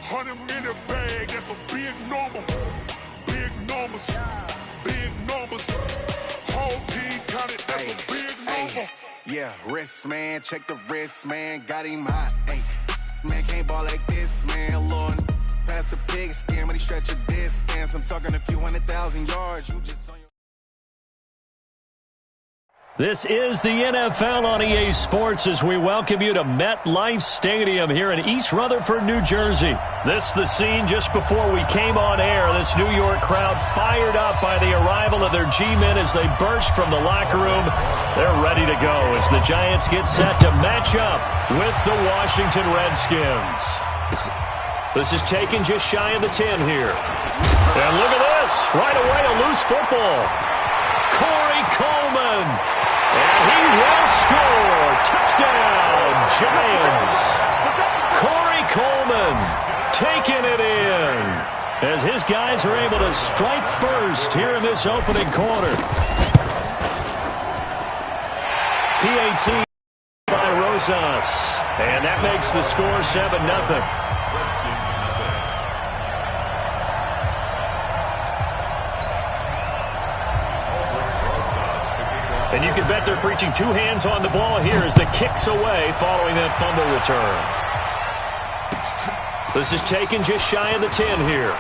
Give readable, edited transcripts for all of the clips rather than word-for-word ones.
100-minute bag, that's a big number. Big numbers, big numbers. Whole team counted, that's a big number. Yeah, wrist, man, check the wrist, man. Got him hot, ayy. Man, can't ball like this, man. Lord, past the pig skin, when he stretch a distance. I'm talking a few 100,000 yards. You just on your... This is the NFL on EA Sports as we welcome you to MetLife Stadium here in East Rutherford, New Jersey. This is the scene just before we came on air. This New York crowd fired up by the arrival of their G-men as they burst from the locker room. They're ready to go as the Giants get set to match up with the Washington Redskins. This is taken just shy of the 10 here. And look at this. Right away, a loose football. Corey Coleman. And he will score. Touchdown, Giants. Corey Coleman taking it in as his guys are able to strike first here in this opening quarter. PAT by Rosas. And that makes the score 7-0. And you can bet they're preaching two hands on the ball here as the kick's away following that fumble return. This is taken just shy of the 10 here.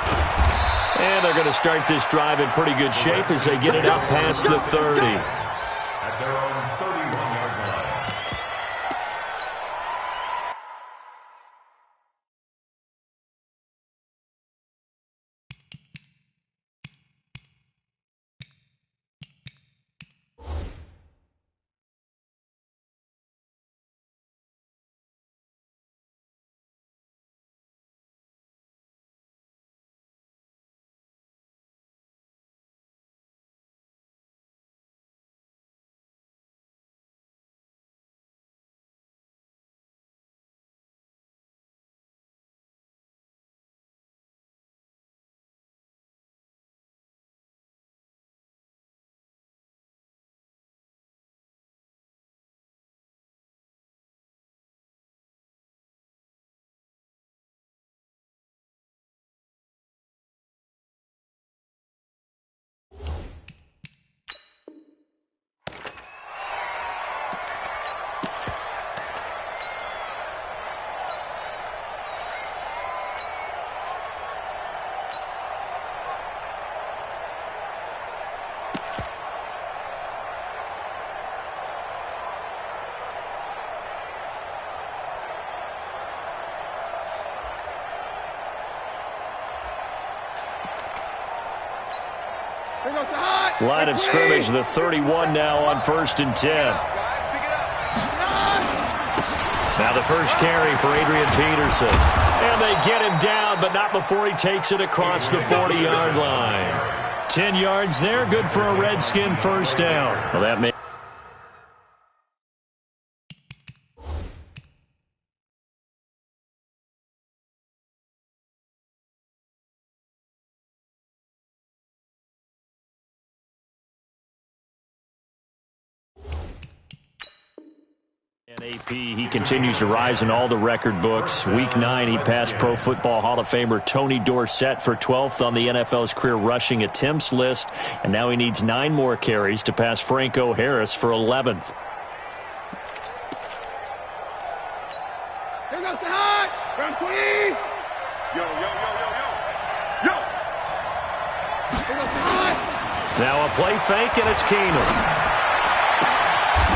And they're going to start this drive in pretty good shape as they get it up past the 30. At their own 31-yard line. Line of scrimmage, the 31 now on 1st and 10. Now the first carry for Adrian Peterson. And they get him down, but not before he takes it across the 40-yard line. 10 yards there, good for a Redskin first down. Well, that may AP, he continues to rise in all the record books. Week 9, he passed Pro Football Hall of Famer Tony Dorsett for 12th on the NFL's career rushing attempts list, and now he needs 9 more carries to pass Franco Harris for 11th. Here goes the high. Round 20. Yo, yo, yo, yo, yo. Yo. Here goes the high. Now a play fake, and it's Keenum.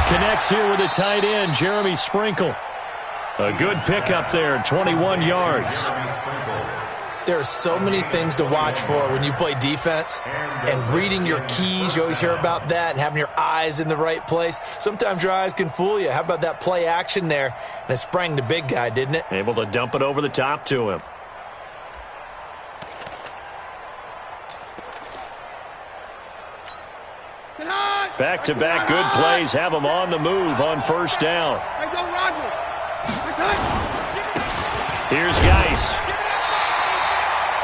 Connects here with a tight end, Jeremy Sprinkle. A good pickup there, 21 yards. There are so many things to watch for when you play defense. And reading your keys, you always hear about that, and having your eyes in the right place. Sometimes your eyes can fool you. How about that play action there? And it sprang the big guy, didn't it? Able to dump it over the top to him. Back-to-back good plays have him on the move on first down. Here's Geis.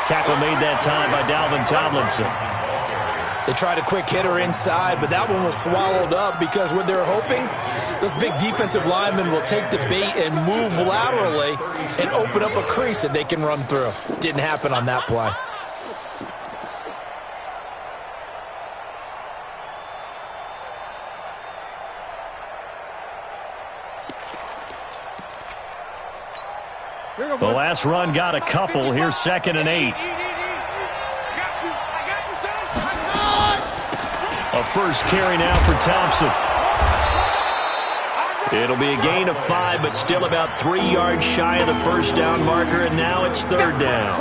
Tackle made that time by Dalvin Tomlinson. They tried a quick hitter inside, but that one was swallowed up because what they're hoping, those big defensive linemen will take the bait and move laterally and open up a crease that they can run through. Didn't happen on that play. The last run got a couple. Here's 2nd and 8. A first carry now for Thompson. It'll be a gain of 5, but still about 3 yards shy of the first down marker, and now it's 3rd down.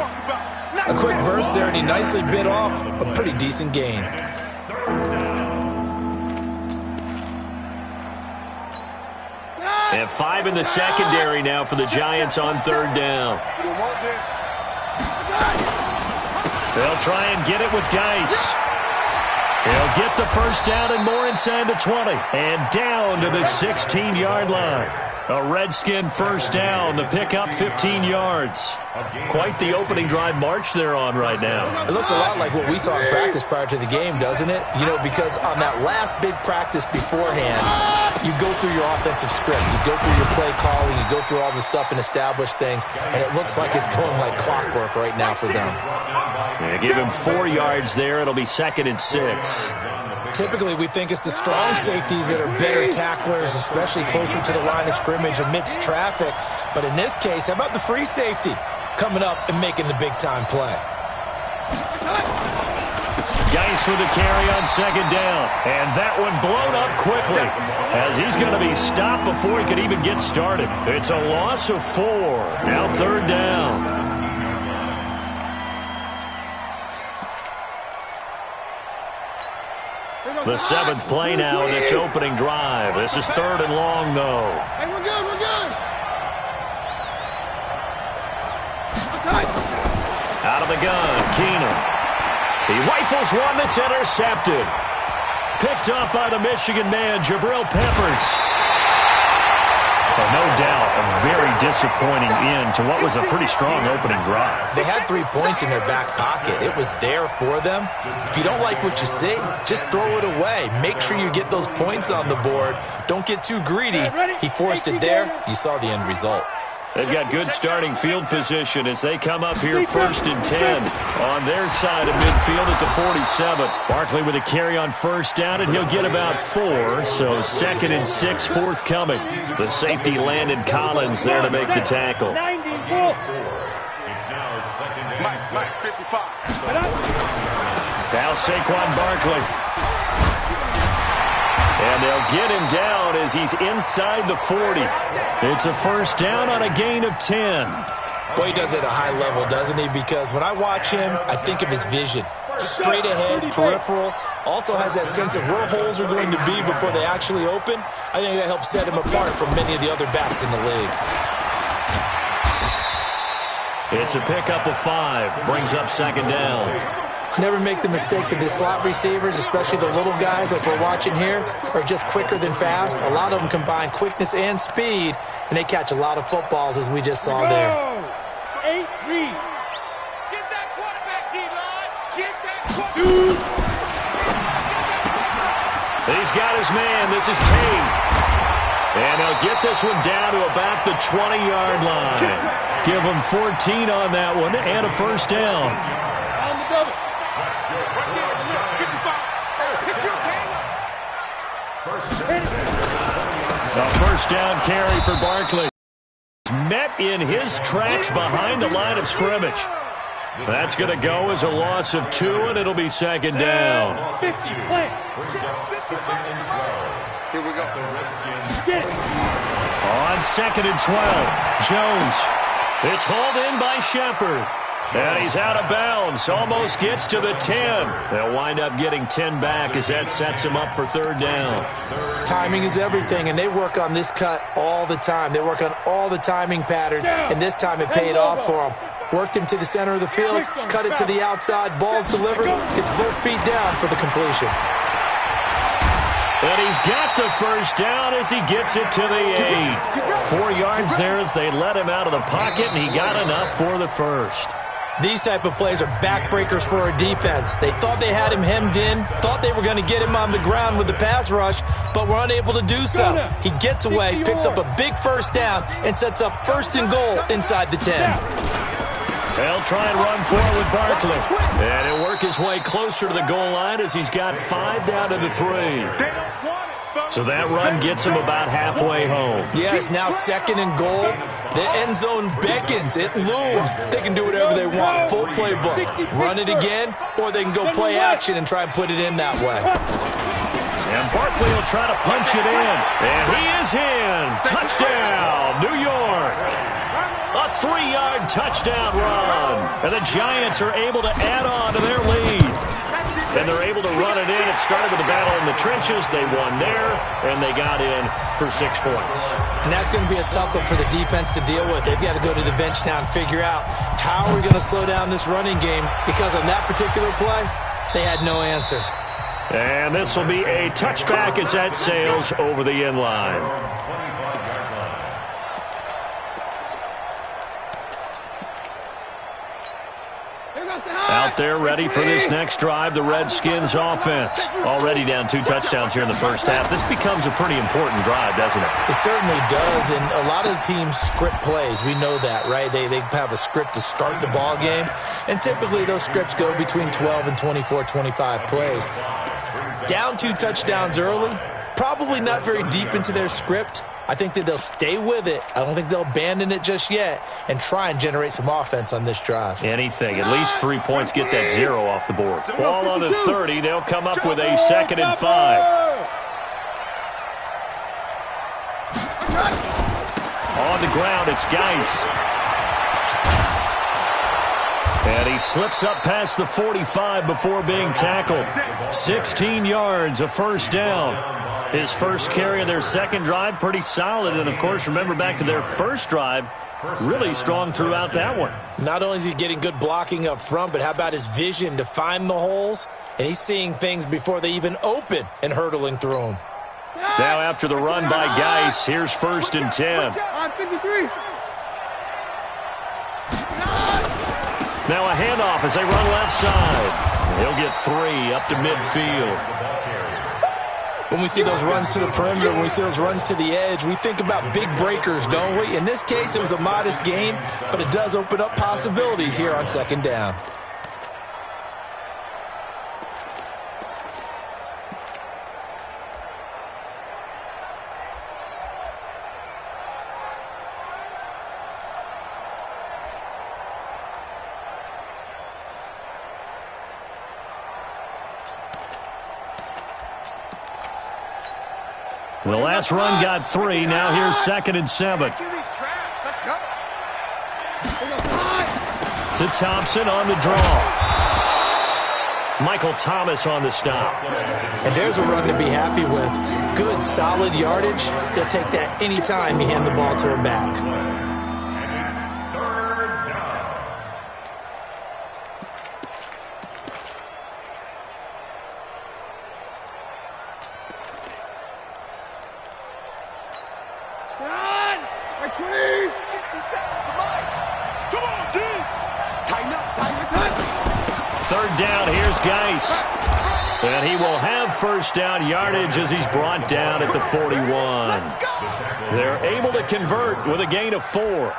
A quick burst there, and he nicely bit off a pretty decent gain. And 5 in the secondary now for the Giants on 3rd down. They'll try and get it with Geis. He'll get the first down and more inside the 20. And down to the 16-yard line. A Redskin first down. The pickup 15 yards. Quite the opening drive march they're on right now. It looks a lot like what we saw in practice prior to the game, doesn't it? You know, because on that last big practice beforehand, you go through your offensive script. You go through your play calling. You go through all the stuff and establish things. And it looks like it's going like clockwork right now for them. Yeah, give him 4 yards there. It'll be 2nd and 6. Typically, we think it's the strong safeties that are better tacklers, especially closer to the line of scrimmage amidst traffic. But in this case, how about the free safety coming up and making the big-time play? Geis with a carry on 2nd down. And that one blown up quickly as he's going to be stopped before he could even get started. It's a loss of 4. Now 3rd down. The 7th play now in this opening drive. This is 3rd and long, though. Hey, we're good, we're good. Out of the gun, Keenum. He rifles one that's intercepted. Picked up by the Michigan man, Jabril Peppers. And no doubt, a very disappointing end to what was a pretty strong opening drive. They had 3 points in their back pocket. It was there for them. If you don't like what you see, just throw it away. Make sure you get those points on the board. Don't get too greedy. He forced it there. You saw the end result. They've got good starting field position as they come up here 1st and 10 on their side of midfield at the 47. Barkley with a carry on 1st down, and he'll get about 4, so 2nd and 6 forthcoming. The safety Landon Collins there to make the tackle. It's now 2nd and 6. Now Saquon Barkley. And they'll get him down as he's inside the 40. It's a first down on a gain of 10. Boy, he does it at a high level, doesn't he? Because when I watch him, I think of his vision. Straight ahead, peripheral. Also has that sense of where holes are going to be before they actually open. I think that helps set him apart from many of the other backs in the league. It's a pickup of 5. Brings up 2nd down. Never make the mistake that the slot receivers, especially the little guys like we're watching here, are just quicker than fast. A lot of them combine quickness and speed, and they catch a lot of footballs, as we just saw there. 8 read. Get that quarterback, D-line. Get that quarterback. He's got his man. This is Tate. And he'll get this one down to about the 20-yard line. Give him 14 on that one and a first down. On the double. A first down carry for Barkley. Met in his tracks behind the line of scrimmage. That's going to go as a loss of 2, and it'll be 2nd down. 50, play. Here we go. Get it. On 2nd and 12, Jones. It's hauled in by Shepard. And he's out of bounds. Almost gets to the 10. They'll wind up getting 10 back as that sets him up for 3rd down. Timing is everything, and they work on this cut all the time. They work on all the timing patterns, and this time it paid off for them. Worked him to the center of the field, cut it to the outside, ball's delivered. It's both feet down for the completion. And he's got the first down as he gets it to the 8. 4 yards there as they let him out of the pocket, and he got enough for the first. These type of plays are backbreakers for our defense. They thought they had him hemmed in, thought they were going to get him on the ground with the pass rush, but were unable to do so. He gets away, picks up a big first down, and sets up 1st and goal inside the 10. They'll try and run forward with Barkley. And he'll work his way closer to the goal line as he's got 5 down to the 3. So that run gets him about halfway home. Yeah, it's now 2nd and goal. The end zone beckons. It looms. They can do whatever they want. Full playbook. Run it again, or they can go play action and try and put it in that way. And Barkley will try to punch it in. And he is in. Touchdown, New York. A 3-yard touchdown run. And the Giants are able to add on to their lead. And they're able to run it in. It started with a battle in the trenches. They won there, and they got in for 6 points. And that's going to be a tough one for the defense to deal with. They've got to go to the bench now and figure out how we're going to slow down this running game, because on that particular play, they had no answer. And this will be a touchback as that sails over the end line. Out there ready for this next drive, the Redskins offense. Already down 2 touchdowns here in the first half. This becomes a pretty important drive, doesn't it? It certainly does, and a lot of the teams script plays. We know that, right? They have a script to start the ball game, and typically those scripts go between 12 and 24, 25 plays. Down 2 touchdowns early, probably not very deep into their script. I think that they'll stay with it. I don't think they'll abandon it just yet and try and generate some offense on this drive. Anything. At least 3 points, get that 0 off the board. Ball on the 30. They'll come up with a 2nd and 5. On the ground, it's Geis. And he slips up past the 45 before being tackled. 16 yards, a first down. His first carry of their second drive, pretty solid. And, of course, remember back to their first drive, really strong throughout that one. Not only is he getting good blocking up front, but how about his vision to find the holes? And he's seeing things before they even open and hurtling through them. Now after the run by Geis, here's 1st and 10. Now a handoff as they run left side. He'll get 3 up to midfield. When we see those runs to the perimeter, when we see those runs to the edge, we think about big breakers, don't we? In this case, it was a modest gain, but it does open up possibilities here on 2nd down. The last run got 3. Now here's 2nd and 7. To Thompson on the draw. Michael Thomas on the stop. And there's a run to be happy with. Good, solid yardage. They'll take that anytime you hand the ball to a back. Geis. And he will have first down yardage as he's brought down at the 41. They're able to convert with a gain of 4.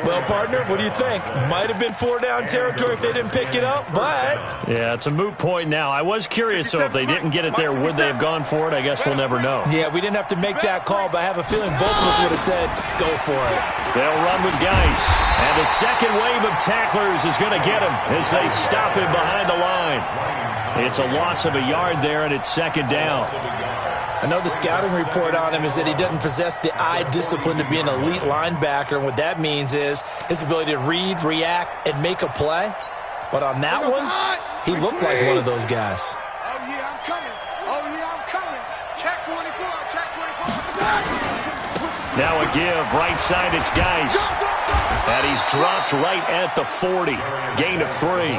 Well, partner, what do you think? Might have been 4-down territory if they didn't pick it up, but... Yeah, it's a moot point now. I was curious, so if they didn't get it there, would they have gone for it? I guess we'll never know. Yeah, we didn't have to make that call, but I have a feeling both of us would have said, go for it. They'll run with Geis. And the second wave of tacklers is going to get him as they stop him behind the line. It's a loss of a yard there, and it's 2nd down. I know the scouting report on him is that he doesn't possess the eye discipline to be an elite linebacker, and what that means is his ability to read, react, and make a play. But on that one, he looked like one of those guys. Oh, yeah, I'm coming. Oh, yeah, I'm coming. Check 24, check 24. Now a give, right side, it's Geis. And he's dropped right at the 40. Gain of 3.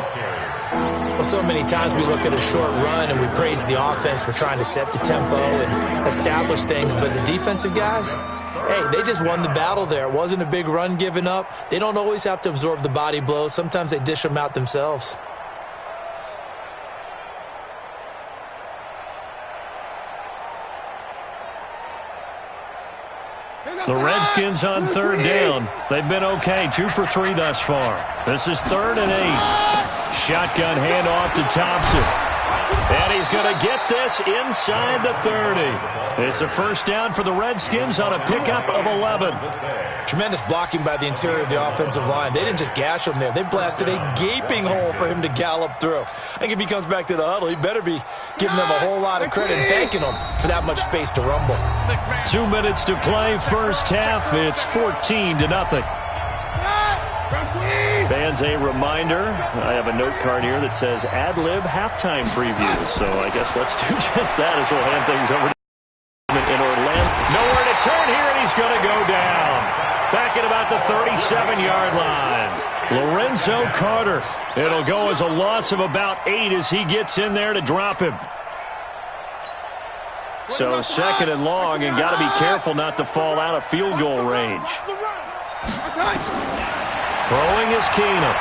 Well, so many times we look at a short run and we praise the offense for trying to set the tempo and establish things, but the defensive guys, hey, they just won the battle there. It wasn't a big run given up. They don't always have to absorb the body blows. Sometimes they dish them out themselves. The Redskins on third down. They've been okay, 2 for 3 thus far. This is 3rd and 8. Shotgun handoff to Thompson. And he's going to get this inside the 30. It's a first down for the Redskins on a pickup of 11. Tremendous blocking by the interior of the offensive line. They didn't just gash him there. They blasted a gaping hole for him to gallop through. I think if he comes back to the huddle, he better be giving them a whole lot of credit and thanking them for that much space to rumble. 2 minutes to play, first half. It's 14-0. Fans, a reminder, I have a note card here that says ad-lib halftime preview. So I guess let's do just that as we'll hand things over to in Orlando. Nowhere to turn here, and he's going to go down. Back at about the 37-yard line. Lorenzo Carter. It'll go as a loss of about 8 as he gets in there to drop him. So 2nd and long, and got to be careful not to fall out of field goal range. Throwing is Keenum.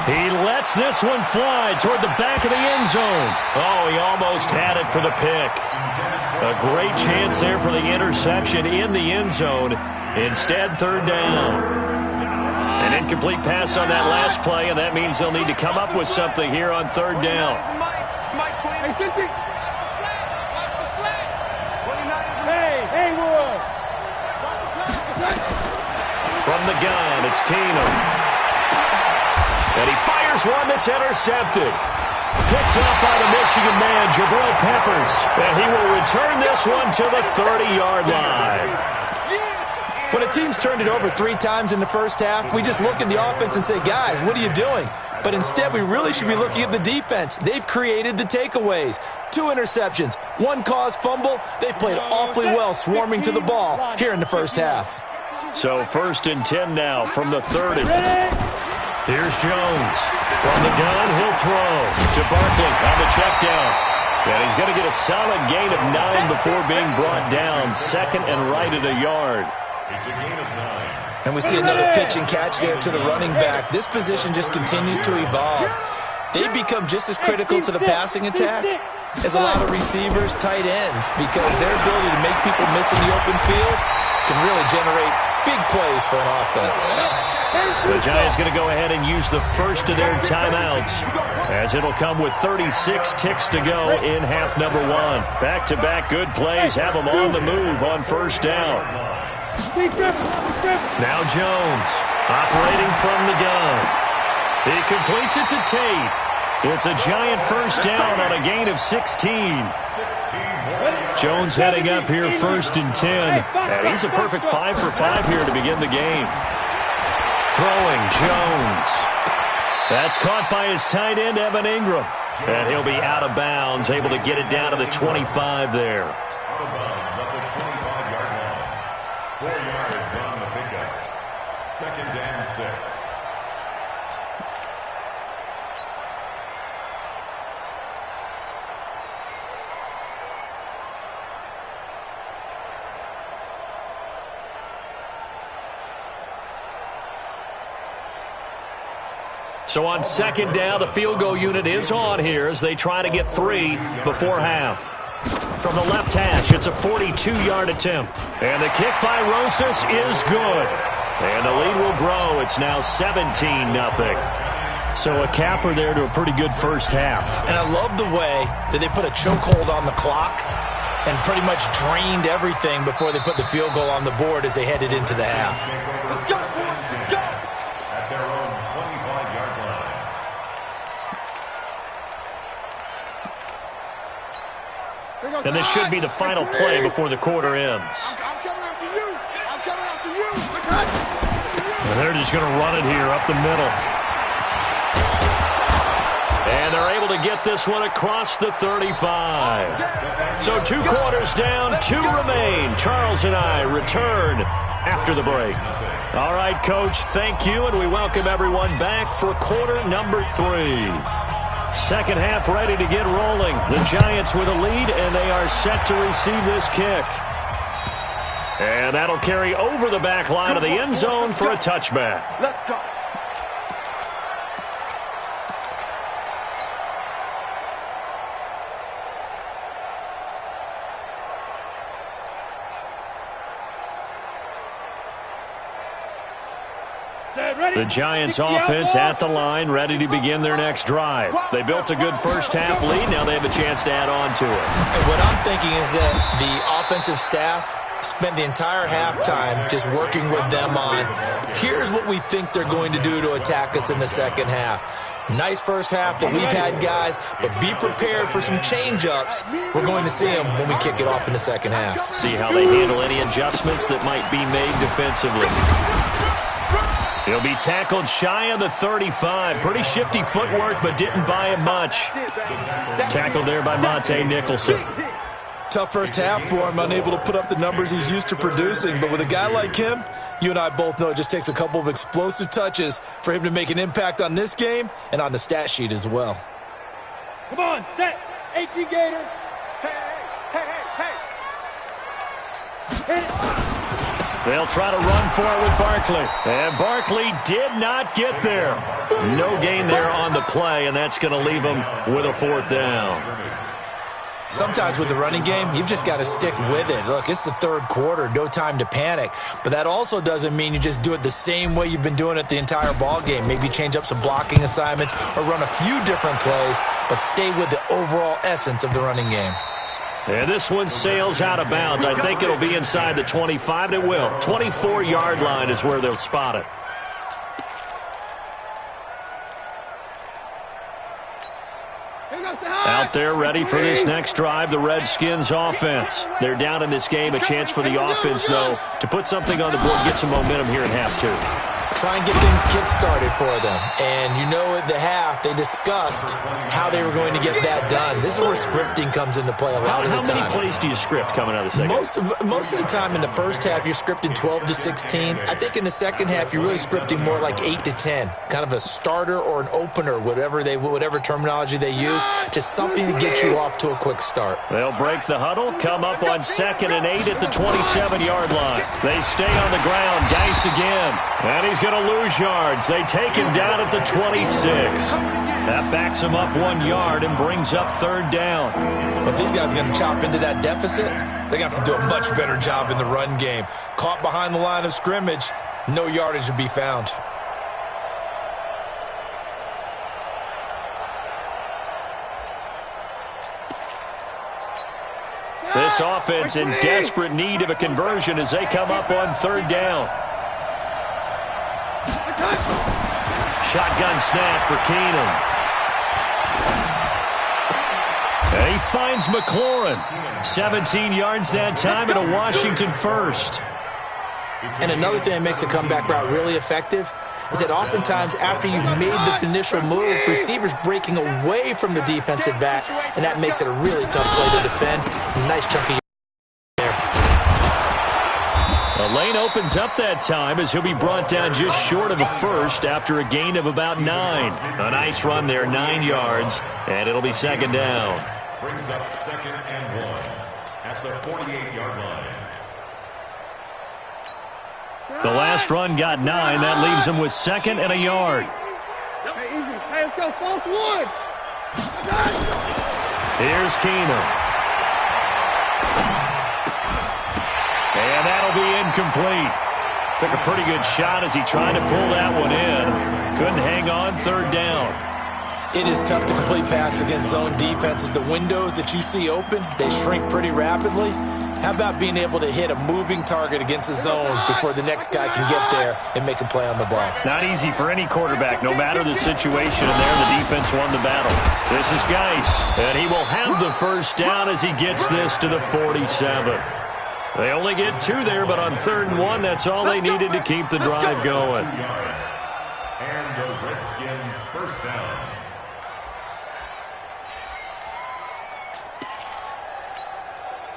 He lets this one fly toward the back of the end zone. Oh, he almost had it for the pick. A great chance there for the interception in the end zone. Instead, 3rd down. An incomplete pass on that last play, and that means they'll need to come up with something here on 3rd down. From the gun, it's Keenum. And he fires one that's intercepted. Picked up by the Michigan man, Jabril Peppers. And he will return this one to the 30-yard line. When a team's turned it over 3 times in the first half, we just look at the offense and say, guys, what are you doing? But instead, we really should be looking at the defense. They've created the takeaways. 2 interceptions, 1 caused fumble. They played awfully well swarming to the ball here in the first half. So 1st and 10 now from the 30. Here's Jones. From the gun, he'll throw to Barkley on the check down. And he's going to get a solid gain of 9 before being brought down. 2nd and right at a yard. It's a gain of 9. And we see another pitch and catch there to the running back. This position just continues to evolve. They become just as critical to the passing attack as a lot of receivers, tight ends, because their ability to make people miss in the open field can really generate big plays for an offense. The Giants going to go ahead and use the first of their timeouts, as it'll come with 36 ticks to go in half number 1. Back-to-back good plays have them on the move on 1st down. Now Jones operating from the gun. He completes it to Tate. It's a Giant first down on a gain of 16. Jones heading up here 1st and 10. And he's a perfect 5 for 5 here to begin the game. Throwing Jones. That's caught by his tight end, Evan Ingram. And he'll be out of bounds, able to get it down to the 25 there. Out of bounds at the 25-yard line. 4 yards on the pickup. 2nd and 6. So on 2nd down, the field goal unit is on here as they try to get 3 before half. From the left hash, it's a 42-yard attempt. And the kick by Rosas is good. And the lead will grow. It's now 17-0. So a capper there to a pretty good first half. And I love the way that they put a chokehold on the clock and pretty much drained everything before they put the field goal on the board as they headed into the half. Let's go, let's go. At their own 25-yard line. And this should be the final play before the quarter ends. I'm coming after you. I'm coming after you. And they're just going to run it here up the middle. And they're able to get this one across the 35. So 2 quarters down, 2 remain. Charles and I return after the break. All right, Coach, thank you, and we welcome everyone back for quarter number 3. Second half ready to get rolling. The Giants with a lead, and they are set to receive this kick. And that'll carry over the back line of the end zone for a touchback. Let's go. The Giants offense at the line, ready to begin their next drive. They built a good first half lead. Now they have a chance to add on to it. And what I'm thinking is that the offensive staff spent the entire halftime just working with them on, here's what we think they're going to do to attack us in the second half. Nice first half that we've had, guys, but be prepared for some change-ups. We're going to see them when we kick it off in the second half. See how they handle any adjustments that might be made defensively. He'll be tackled shy of the 35. Pretty shifty footwork, but didn't buy him much. Tackled there by Monte Nicholson. Tough first half for him, unable to put up the numbers he's used to producing. But with a guy like him, you and I both know it just takes a couple of explosive touches for him to make an impact on this game and on the stat sheet as well. Come on, set. 18 Gator. Hey. They'll try to run for it with Barkley. And Barkley did not get there. No gain there on the play, and that's going to leave him with a fourth down. Sometimes with the running game, you've just got to stick with it. Look, it's the third quarter, no time to panic. But that also doesn't mean you just do it the same way you've been doing it the entire ball game. Maybe change up some blocking assignments or run a few different plays, but stay with the overall essence of the running game. And this one sails out of bounds. I think it'll be inside the 25. It will. 24-yard line is where they'll spot it. Out there ready for this next drive, the Redskins offense. They're down in this game. A chance for the offense, though, to put something on the board, get some momentum here in half two. Try and get things kick-started for them. And you know at the half, they discussed how they were going to get that done. This is where scripting comes into play a lot of the time. How many plays do you script coming out of the second? Most of the time in the first half, you're scripting 12 to 16. I think in the second half, you're really scripting more like 8 to 10. Kind of a starter or an opener, whatever terminology they use. Just something to get you off to a quick start. They'll break the huddle, come up on 2nd and 8 at the 27-yard line. They stay on the ground. Geis again. And he's going to lose yards. They take him down at the 26. That backs him up 1 yard and brings up third down. If these guys are going to chop into that deficit, they're going to have to do a much better job in the run game. Caught behind the line of scrimmage, no yardage to be found. This offense in desperate need of a conversion as they come up on third down. Shotgun snap for Keenum. And he finds McLaurin. 17 yards that time and a Washington first. And another thing that makes a comeback route really effective is that oftentimes after you've made the initial move, receivers breaking away from the defensive back, and that makes it a really tough play to defend. Nice chunky there. The lane opens up that time as he'll be brought down just short of a first after a gain of about 9. A nice run there, 9 yards, and it'll be second down. Brings up 2nd and 1 at the 48-yard line. The last run got 9. That leaves him with 2nd and a yard. Hey, easy. Hey, let's go. False 1. Here's Keenum. And that'll be incomplete. Took a pretty good shot as he tried to pull that one in. Couldn't hang on, third down. It is tough to complete passes against zone defenses. The windows that you see open, they shrink pretty rapidly. How about being able to hit a moving target against a zone before the next guy can get there and make a play on the ball? Not easy for any quarterback, no matter the situation, and there the defense won the battle. This is Geis, and he will have the first down as he gets this to the 47. They only get 2 there, but on 3rd and 1, that's all they needed to keep the drive going. And the Redskin first down.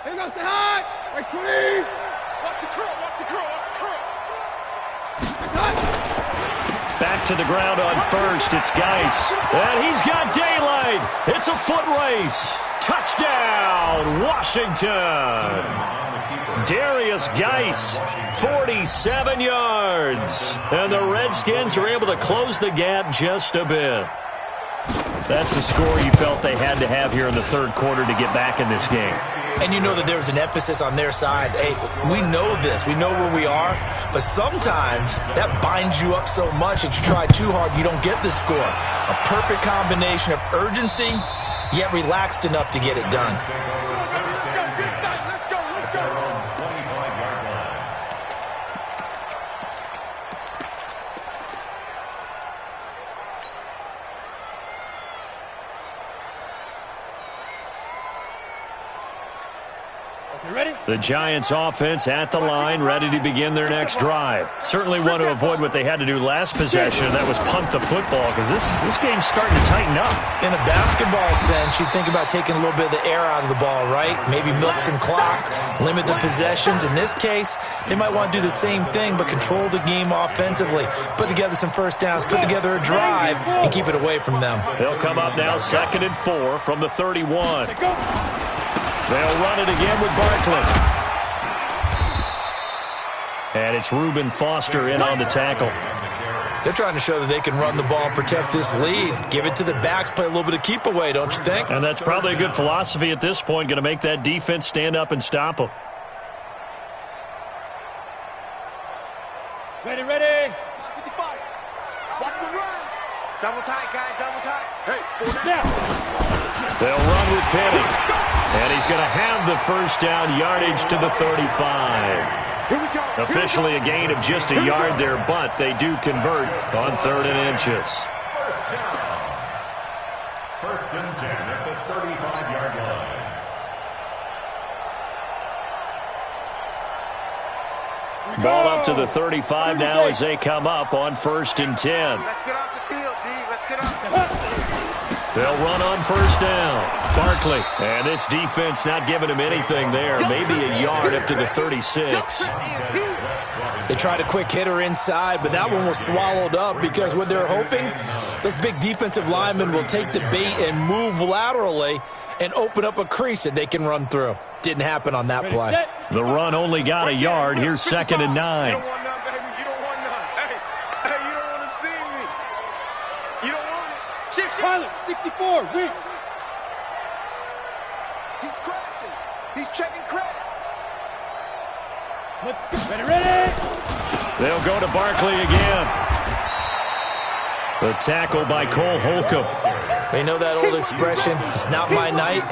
Here goes the high. Right, clean. Watch the curl. Watch the curl. Watch the curl. Back back to the ground on first. It's Geis. And he's got daylight. It's a foot race. Touchdown, Washington. Darius Geis, 47 yards. And the Redskins are able to close the gap just a bit. That's the score you felt they had to have here in the third quarter to get back in this game. And you know that there was an emphasis on their side. Hey, we know this. We know where we are. But sometimes that binds you up so much that you try too hard, you don't get the score. A perfect combination of urgency, yet relaxed enough to get it done. The Giants offense at the line, ready to begin their next drive. Certainly want to avoid what they had to do last possession, and that was punt the football, because this game's starting to tighten up. In a basketball sense, you think about taking a little bit of the air out of the ball, right? Maybe milk some clock, limit the possessions. In this case, they might want to do the same thing, but control the game offensively. Put together some first downs, put together a drive, and keep it away from them. They'll come up now 2nd and 4 from the 31. They'll run it again with Barkley. And it's Reuben Foster in on the tackle. They're trying to show that they can run the ball and protect this lead. Give it to the backs, play a little bit of keep away, don't you think? And that's probably a good philosophy at this point, going to make that defense stand up and stop them. Ready, ready. 55. Watch the run. Double tight, guys, double tight. Hey, Now. They'll run with Penny. And he's going to have the first down, yardage to the 35. Officially a gain of just a yard there, but they do convert on 3rd and inches. First and 10 at the 35-yard line. Ball up to the 35 now as they come up on 1st and 10. let's get off the field, D. Let's get off the field. They'll run on 1st down. Barkley. And this defense not giving him anything there. Maybe a yard up to the 36. They tried a quick hitter inside, but that one was swallowed up because what they're hoping, those big defensive linemen will take the bait and move laterally and open up a crease that they can run through. Didn't happen on that play. The run only got a yard. Here's 2nd and 9. You don't want none, baby. You don't want none. Hey, you don't want to see me. You don't want it. Shift, pilot, 64, weak. He's crashing. He's checking credit. Let's go. Ready, ready. They'll go to Barkley again. The tackle by Cole Holcomb. They know that old expression, it's not my night.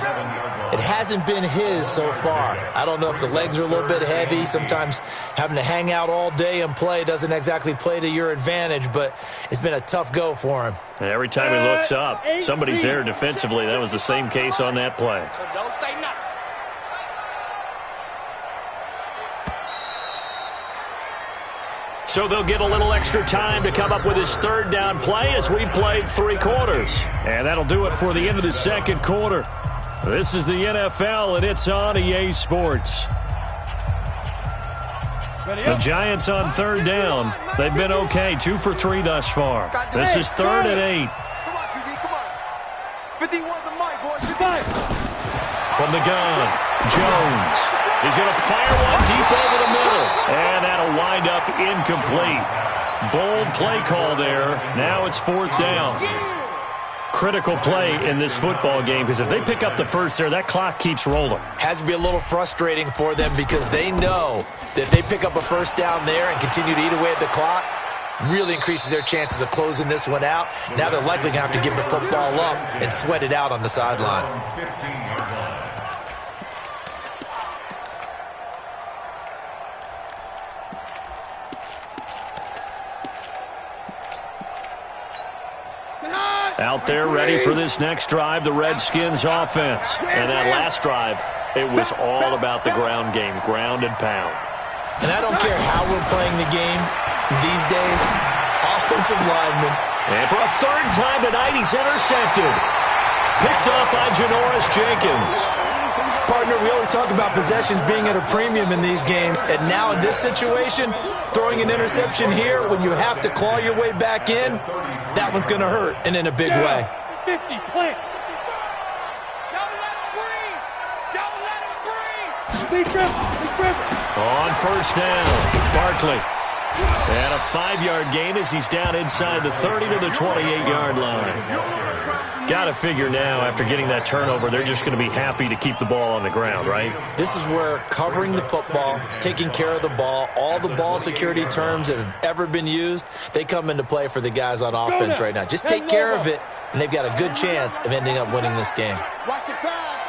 It hasn't been his so far. I don't know if the legs are a little bit heavy. Sometimes having to hang out all day and play doesn't exactly play to your advantage, but it's been a tough go for him. And every time he looks up, somebody's there defensively. That was the same case on that play. So don't say nothing. So they'll get a little extra time to come up with his 3rd down play as we played 3 quarters. And that'll do it for the end of the 2nd quarter. This is the NFL, and it's on EA Sports. The Giants on 3rd down. They've been okay, 2 for 3 thus far. This is 3rd and 8. Come on, QB, come on. 51's the mic, boys. 55. From the gun, Jones. He's going to fire one deep over the middle. And that'll wind up incomplete. Bold play call there. Now it's 4th down. Critical play in this football game, because if they pick up the first there, that clock keeps rolling. Has to be a little frustrating for them because they know that if they pick up a first down there and continue to eat away at the clock, really increases their chances of closing this one out. Now they're likely going to have to give the football up and sweat it out on the sideline. 15-yard line. Out there ready for this next drive, the Redskins offense. And that last drive, it was all about the ground game, ground and pound. And I don't care how we're playing the game these days, offensive linemen. And for a 3rd time tonight, he's intercepted. Picked up by Janoris Jenkins. Partner, we always talk about possessions being at a premium in these games, and now in this situation, throwing an interception here when you have to claw your way back in, that one's going to hurt, and in a big way. 50, plant. Don't let him breathe. Don't let him breathe. Be careful. On first down, Barkley. And a 5-yard gain as he's down inside the 30 to the 28-yard line. Got to figure now, after getting that turnover, they're just going to be happy to keep the ball on the ground, right? This is where covering the football, taking care of the ball, all the ball security terms that have ever been used, they come into play for the guys on offense right now. Just take care of it, and they've got a good chance of ending up winning this game. Watch the pass.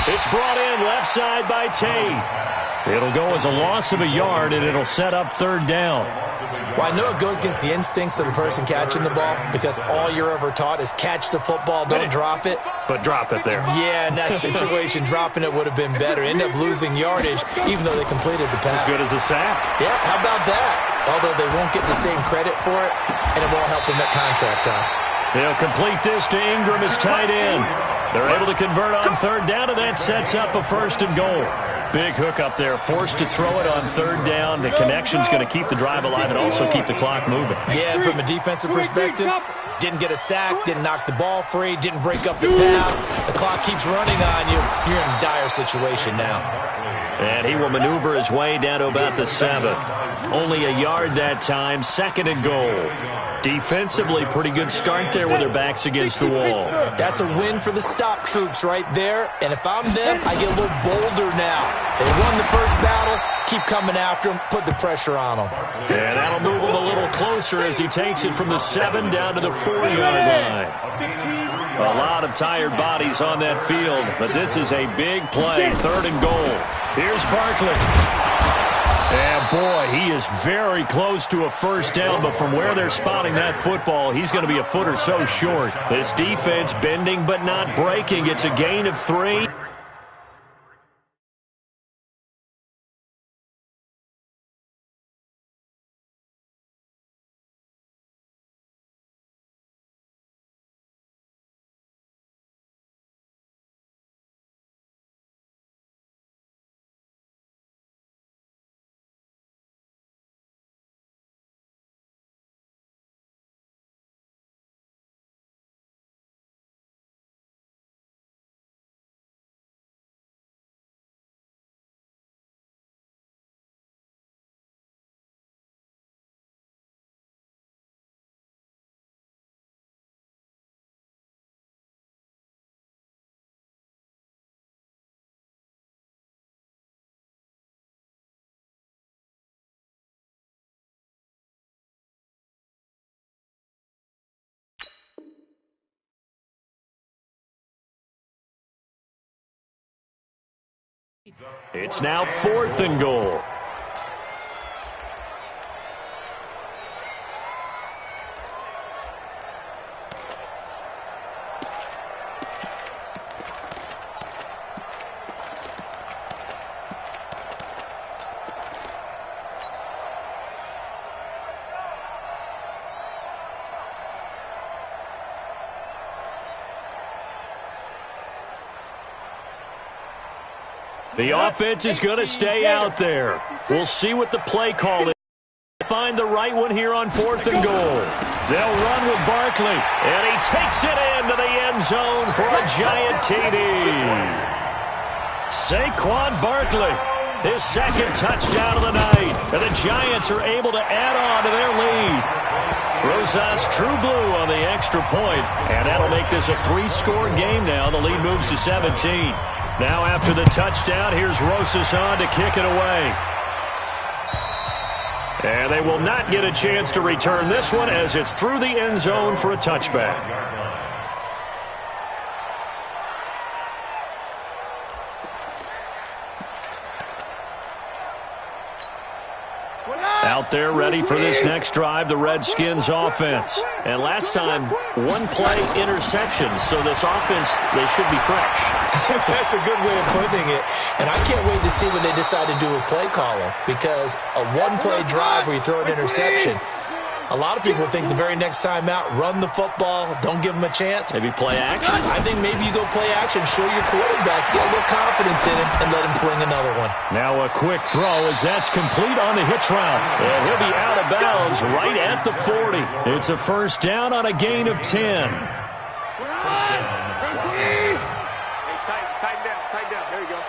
It's brought in left side by Tate. It'll go as a loss of a yard, and it'll set up third down. Well, I know it goes against the instincts of the person catching the ball because all you're ever taught is catch the football, don't drop it. But drop it there. Yeah, in that situation, dropping it would have been better. End up losing yardage, even though they completed the pass. As good as a sack. Yeah, how about that? Although they won't get the same credit for it, and it won't help them at contract time. They'll complete this to Ingram as tight end. They're able to convert on third down, and that sets up a first and goal. Big hook up there, forced to throw it on third down. The connection's going to keep the drive alive and also keep the clock moving. Yeah, and from a defensive perspective, didn't get a sack, didn't knock the ball free, didn't break up the pass. The clock keeps running on you. You're in a dire situation now. And he will maneuver his way down to about the 7. Only a yard that time, second and goal. Defensively, pretty good start there with their backs against the wall. That's a win for the stop troops right there. And if I'm them, I get a little bolder now. They won the first battle. Keep coming after them. Put the pressure on them. And that'll move him a little closer as he takes it from the 7 down to the 4-yard line. A lot of tired bodies on that field, but this is a big play, third and goal. Here's Barkley. And, boy, he is very close to a first down, but from where they're spotting that football, he's going to be a foot or so short. This defense bending but not breaking. It's a gain of 3. It's now fourth and goal. The offense is going to stay out there. We'll see what the play call is. Find the right one here on fourth and goal. They'll run with Barkley, and he takes it into the end zone for a giant TD. Saquon Barkley, his second touchdown of the night, and the Giants are able to add on to their lead. Rosas True Blue on the extra point, and that'll make this a 3-score game now. The lead moves to 17. Now after the touchdown, here's Rosas on to kick it away. And they will not get a chance to return this one as it's through the end zone for a touchback. Out there ready for this next drive, the Redskins offense. And last time, one-play interception, so this offense, they should be fresh. That's a good way of putting it. And I can't wait to see what they decide to do with play calling, because a one-play drive where you throw an interception, A lot of people think the very next time out, run the football, don't give him a chance. Maybe play action? I think maybe you go play action, show your quarterback, get a little confidence in him, and let him fling another one. Now a quick throw as that's complete on the hitch route. And he'll be out of bounds right at the 40. It's a first down on a gain of 10. Hey, tighten down. There you go.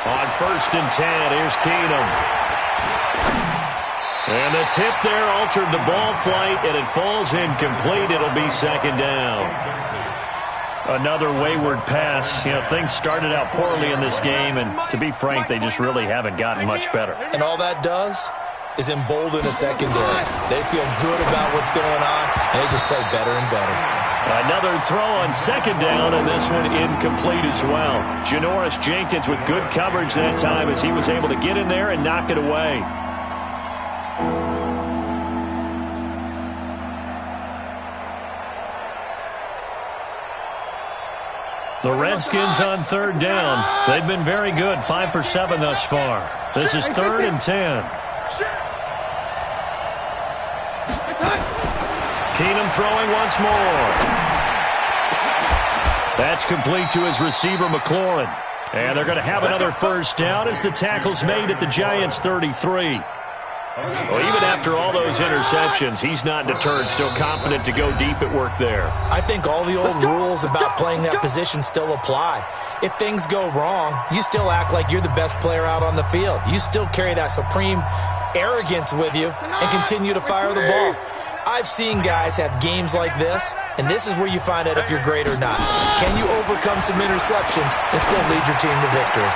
On first and 10, here's Keenum. And the tip there altered the ball flight, and it falls incomplete. It'll be second down. Another wayward pass. You know, things started out poorly in this game, and to be frank, they just really haven't gotten much better. And all that does is embolden a secondary. They feel good about what's going on, and they just play better and better. Another throw on second down, and this one incomplete as well. Janoris Jenkins with good coverage that time as he was able to get in there and knock it away. The Redskins on third down. They've been very good, 5 for 7 thus far. This is 3rd and 10. Keenum throwing once more. That's complete to his receiver, McLaurin. And they're going to have another first down as the tackle's made at the Giants' 33. Well, even after all those interceptions, he's not deterred, still confident to go deep at work there. I think all the old rules about playing that position still apply. If things go wrong, you still act like you're the best player out on the field. You still carry that supreme arrogance with you and continue to fire the ball. I've seen guys have games like this, and this is where you find out if you're great or not. Can you overcome some interceptions and still lead your team to victory?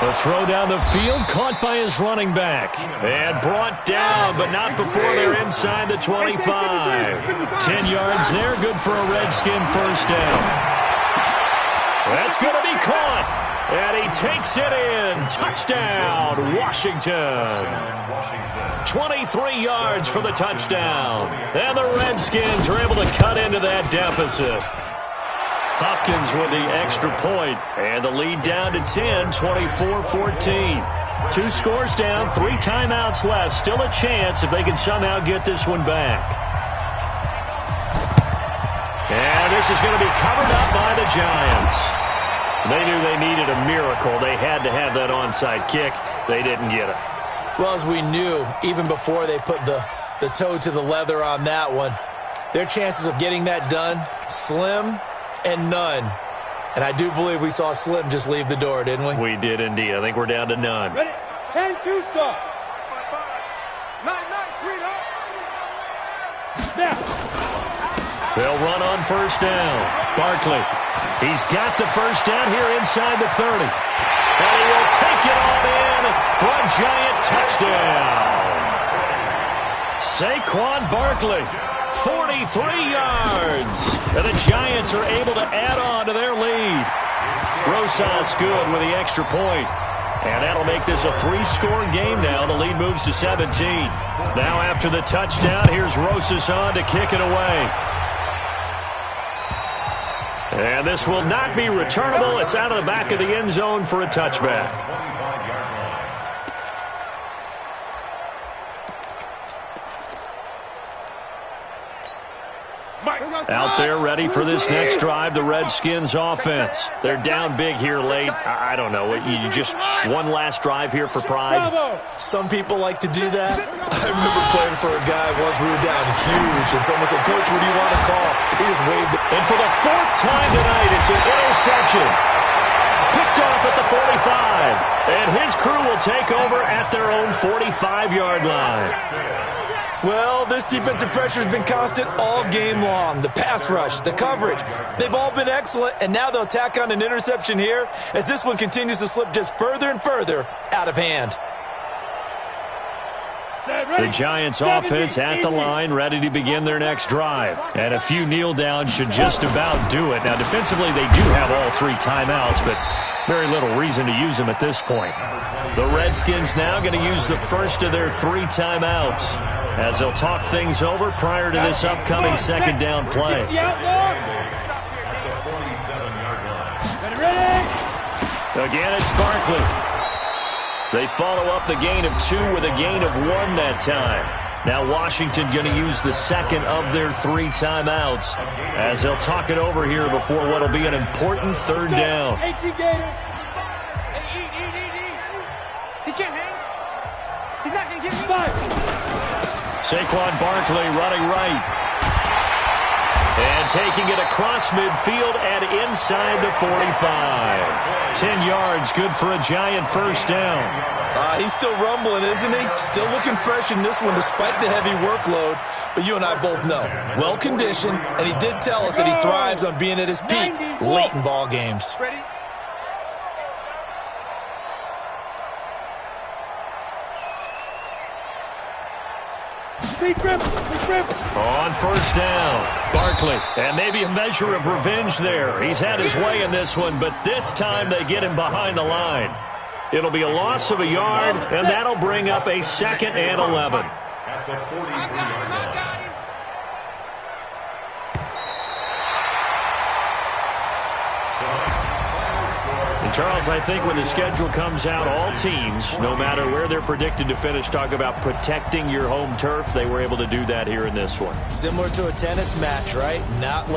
A throw down the field, caught by his running back. And brought down, but not before they're inside the 25. 10 yards there, good for a Redskin first down. That's going to be caught. And he takes it in. Touchdown, Washington. 23 yards for the touchdown. And the Redskins are able to cut into that deficit. Hopkins with the extra point, and the lead down to 10, 24-14. 2 scores down, 3 timeouts left. Still a chance if they can somehow get this one back. And this is going to be covered up by the Giants. They knew they needed a miracle. They had to have that onside kick. They didn't get it. Well, as we knew, even before they put the toe to the leather on that one, their chances of getting that done, slim and none. And I do believe we saw Slim just leave the door, didn't we? We did indeed. I think we're down to none. Ready? 10-2, sir. Night, sweetheart. Now. They'll run on first down. Barkley. He's got the first down here inside the 30. And he will take it on in for a Giant touchdown. Saquon Barkley. 43 yards. And the Giants are able to add on to their lead. Rosas good with the extra point. And that'll make this a 3-score game now. The lead moves to 17. Now after the touchdown, here's Rosas on to kick it away. And this will not be returnable. It's out of the back of the end zone for a touchback. Out there ready for this next drive, the Redskins offense. They're down big here late. I don't know. You just one last drive here for pride? Some people like to do that. I remember playing for a guy once we were down huge, and someone said, "Coach, what do you want to call?" He just waved it. And for the 4th time tonight, it's an interception. Picked off at the 45. And his crew will take over at their own 45-yard line. Well, this defensive pressure has been constant all game long. The pass rush, the coverage, they've all been excellent, and now they'll tack on an interception here as this one continues to slip just further and further out of hand. The Giants offense at the line, ready to begin their next drive. And a few kneel downs should just about do it. Now, defensively, they do have all 3 timeouts, but very little reason to use them at this point. The Redskins now going to use the first of their 3 timeouts as they'll talk things over prior to this upcoming second down play. Again, it's Barkley. They follow up the gain of 2 with a gain of 1 that time. Now Washington going to use the second of their 3 timeouts as they'll talk it over here before what will be an important third down. He can't hang. He's not going to get me. Saquon Barkley running right. And taking it across midfield and inside the 45. 10 yards, good for a giant first down. He's still rumbling, isn't he? Still looking fresh in this one despite the heavy workload. But you and I both know, well-conditioned, and he did tell us that he thrives on being at his peak late in ball games. Ready? On first down, Barkley. And maybe a measure of revenge there. He's had his way in this one, but this time they get him behind the line. It'll be a loss of a yard, and that'll bring up a 2nd and 11. At the 43-yard line. And Charles, I think when the schedule comes out, all teams, no matter where they're predicted to finish, talk about protecting your home turf. They were able to do that here in this one. Similar to a tennis match, right? Not